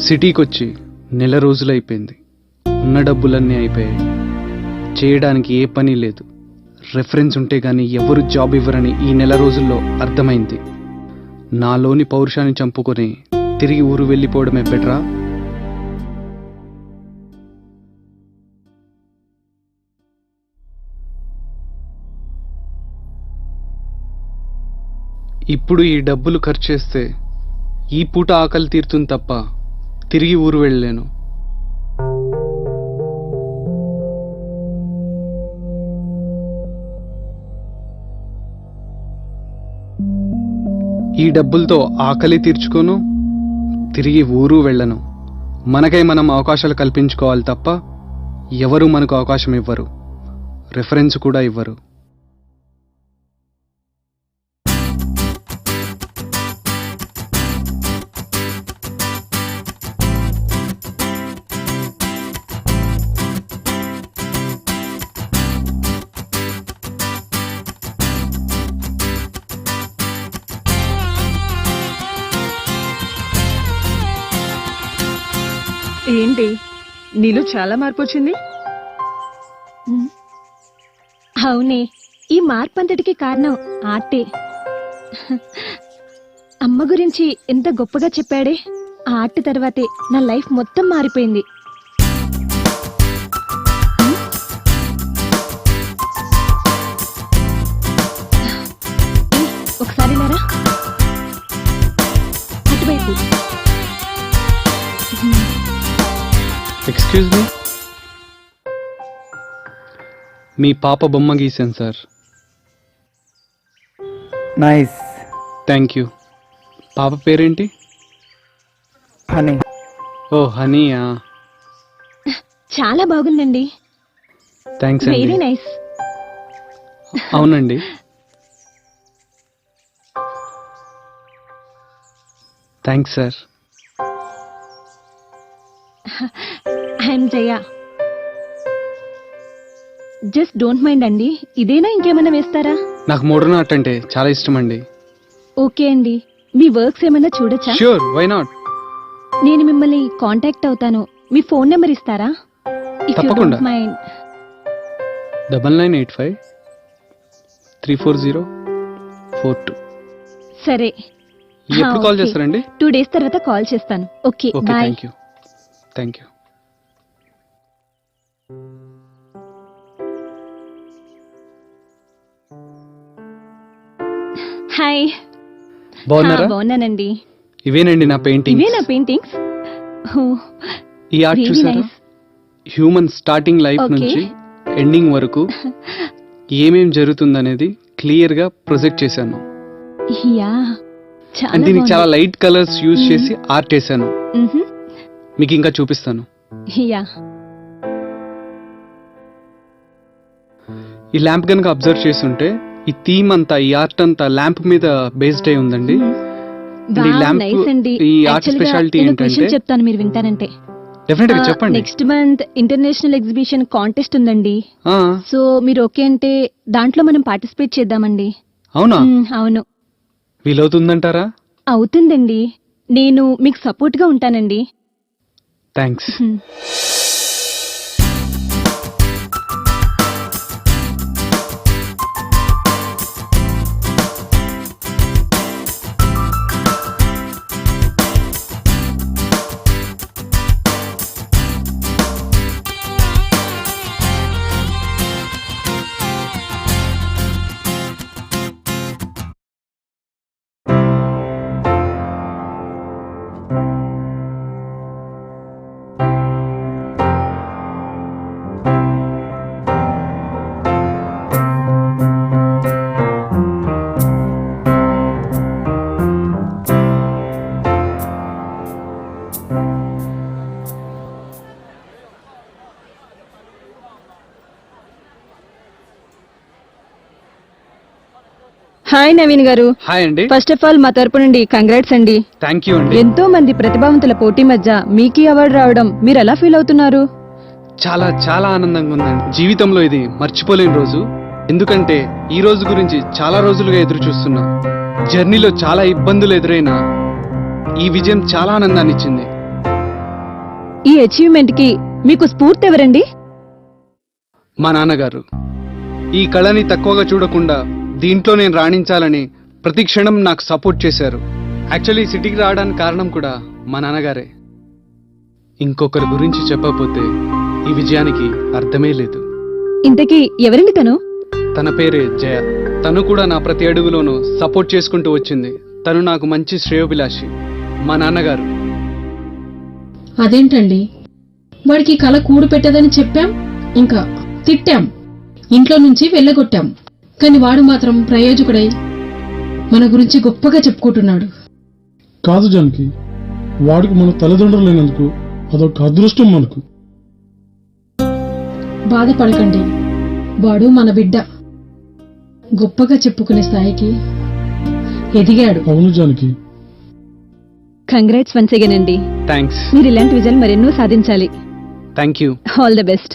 సిటీకి వచ్చి నెల రోజులైపోయింది. ఉన్న డబ్బులన్నీ అయిపోయాయి. చేయడానికి ఏ పని లేదు. రెఫరెన్స్ ఉంటే కానీ ఎవరు జాబ్ ఇవ్వరని ఈ నెల రోజుల్లో అర్థమైంది. నాలోని పౌరుషాన్ని చంపుకొని తిరిగి ఊరు వెళ్ళిపోవడమే బెటరా? ఇప్పుడు ఈ డబ్బులు ఖర్చు చేస్తే ఈ పూట ఆకలి తీరుతుంది తప్ప తిరిగి ఊరు వెళ్ళలేను. ఈ డబ్బులతో ఆకలి తీర్చుకోను, తిరిగి ఊరు వెళ్ళను. మనకై మనం అవకాశాలు కల్పించుకోవాలి తప్ప ఎవరు మనకు అవకాశం ఇవ్వరు, రెఫరెన్స్ కూడా ఇవ్వరు. ఏంటి నీలో చాలా మార్పు వచ్చింది? అవునే, ఈ మార్పు అంతటికి కారణం ఆర్టే. అమ్మ గురించి ఎంత గొప్పగా చెప్పాడే. ఆ ఆర్ట్ తర్వాతే నా లైఫ్ మొత్తం మారిపోయింది. ఒకసారి లేరా అటువైపు. ఎక్స్క్యూజ్ మీ, మీ పాప బొమ్మ గీసాను సార్. నైస్. Thank you. పాప పేరేంటి? హనీ. ఓ హనీయా, చాలా బాగుందండి. థ్యాంక్స్ వెరీ అండి. నైస్. అవునండి, thanks sir. I'm Jaya. Just don't mind అండి. ఇదేనా ఇంకేమైనా వేస్తారా? నాకు మోడర్న్ ఆర్ట్ అంటే చాలా ఇష్టం అండి. ఓకే అండి, మీ వర్క్స్ ఏమైనా చూడొచ్చా? Sure, why not. నేను మిమ్మల్ని కాంటాక్ట్ అవుతాను. మీ ఫోన్ నెంబర్ ఇస్తారా? ఇఫ్ యూ తప్పకుండా. Don't mind. 9985-340-42. సరే, ఎప్పుడు కాల్ చేస్తారండి? 2 days తర్వాత కాల్ చేస్తాను. Okay, okay, bye. Thank you. Thank you. Hi. బాగున్నారా? బాగున్నానండి. ఇవేనండి నా పెయింటింగ్. ఇవే నా పెయింటింగ్స్. ఈ ఆర్ట్ చూసారా? Human starting life Okay. నుంచి ఎండింగ్ వరకు ఏమేం జరుగుతుందనేది క్లియర్ గా ప్రొజెక్ట్ చేశాను. యా, అండ్ దీనికి చాలా లైట్ కలర్స్ యూజ్ చేసి ఆర్ట్ వేసాను. మీకు ఇంకా చూపిస్తాను. యా. ఈ ల్యాంప్ కనుక అబ్జర్వ్ చేస్తుంటే ఈ థీమ్ అంతా, ఈ ఆర్ట్ అంతా ల్యాంప్ మీద బేస్డ్ అయి ఉందండి. ఈ ల్యాంప్, ఈ ఆర్ట్ స్పెషాలిటీ ఏంటంటే, చెప్తాను, మీరు వింటానంటే. డెఫినెట్ గా చెప్పండి. Next month international exhibition contest ఉందండి. ఆ, సో మీరు ఓకే అంటే దాంట్లో మనం పార్టిసిపేట్ చేద్దామండి. అవునా? అవును, వీలవుతుందంటారా? అవుతుందండి. నేను మీకు సపోర్ట్ గా ఉంటానండి. థ్యాంక్స్. హాయ్ నవీన్ గారు. హాయ్ అండి. ఫస్ట్ ఆఫ్ ఆల్ మా తరపు నుండి కంగ్రాట్స్ అండి. థ్యాంక్ యూ అండి. ఎంతో మంది ప్రతిభావంతుల పోటీ మధ్య మీకు అవార్డు రావడం మీరు ఎలా ఫీల్ అవుతున్నారు? చాలా చాలా ఆనందంగా ఉందండి. జీవితంలో ఇది మర్చిపోలేని రోజు. ఎందుకంటే ఈ రోజు గురించి చాలా రోజులుగా ఎదురు చూస్తున్నా. జర్నీలో చాలా ఇబ్బందులు ఎదురైనా ఈ విజయం చాలా ఆనందాన్ని ఇచ్చింది. ఈ అచీవ్మెంట్ కి మీకు స్ఫూర్తి ఎవరండి? మా నాన్నగారు ఈ కళని తక్కువగా చూడకుండా దీంట్లో నేను రాణించాలని ప్రతి క్షణం నాకు సపోర్ట్ చేశారు. యాక్చువల్లీ సిటీకి రావడానికి కారణం కూడా మా నాన్నగారే. ఇంకొకరి గురించి చెప్పకపోతే ఈ విజయానికి అర్థమే లేదు. ఇంతకీ ఎవరండి తను? తన పేరే జయ. తను కూడా నా ప్రతి అడుగులోనూ సపోర్ట్ చేసుకుంటూ వచ్చింది. తను నాకు మంచి శ్రేయోభిలాషి. మా నాన్నగారు. అదేంటండి, వాడికి కళ కూడు పెట్టదని చెప్పాం, ఇంకా తిట్టాం, ఇంట్లో నుంచి వెళ్ళగొట్టాం. కానీ వాడు మాత్రం ప్రయోజకుడై మన గురించి గొప్పగా చెప్పుకుంటున్నాడు. కాదు జానకి, వాడికి మన తల్లిదండ్రులు లేనందుకు అదొక అదృష్టం మనకు. బాధపడకండి, వాడు మన బిడ్డ. గొప్పగా చెప్పుకునే స్థాయికి ఎదిగాడు. అవును జానకి. కంగ్రాట్స్ వన్స్ అగైన్ అండి. థ్యాంక్స్. మీరు ఇలాంటి విజయాలు మరెన్నో సాధించాలి. Thank you. All the best.